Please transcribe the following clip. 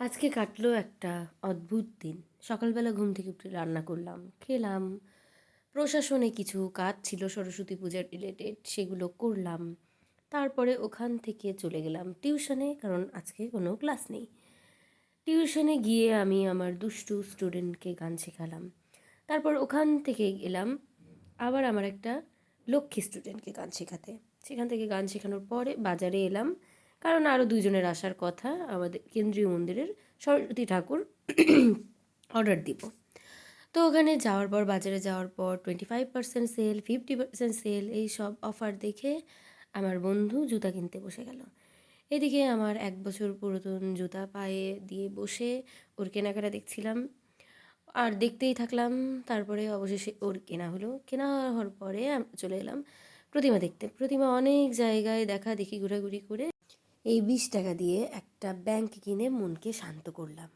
আজকে কাটলো একটা অদ্ভুত দিন। সকালবেলা ঘুম থেকে উঠে রান্না করলাম, খেলাম। প্রশাসনে কিছু কাজ ছিল সরস্বতী পূজার রিলেটেড, সেগুলো করলাম। তারপরে ওখান থেকে চলে গেলাম টিউশনে, কারণ আজকে কোনো ক্লাস নেই। টিউশনে গিয়ে আমি আমার দুষ্টু স্টুডেন্টকে গান শেখালাম। তারপর ওখান থেকে গেলাম আবার আমার একটা লক্ষ্মী স্টুডেন্টকে গান শেখাতে। সেখান থেকে গান শেখানোর পরে বাজারে এলাম, কারণ আরও দুজনের আসার কথা আমাদের কেন্দ্রীয় মন্দিরের সরস্বতী ঠাকুর অর্ডার দিব। তো ওখানে যাওয়ার পর, বাজারে যাওয়ার পর 25% সেল, 50% সেল, এই সব অফার দেখে আমার বন্ধু জুতা কিনতে বসে গেল। এদিকে আমার 1 বছর পুরাতন জুতা পায়ে দিয়ে বসে ওর কেনাকাটা দেখছিলাম আর দেখতেই থাকলাম। তারপরে অবশেষে ওর কেনা হলো। কেনা হওয়ার পরে চলে এলাম প্রতিমা দেখতে। প্রতিমা অনেক জায়গায় দেখা দেখি ঘোরাঘুরি করে এই 20 টাকা দিয়ে একটা ব্যাংক কিনে মনকে শান্ত করলাম।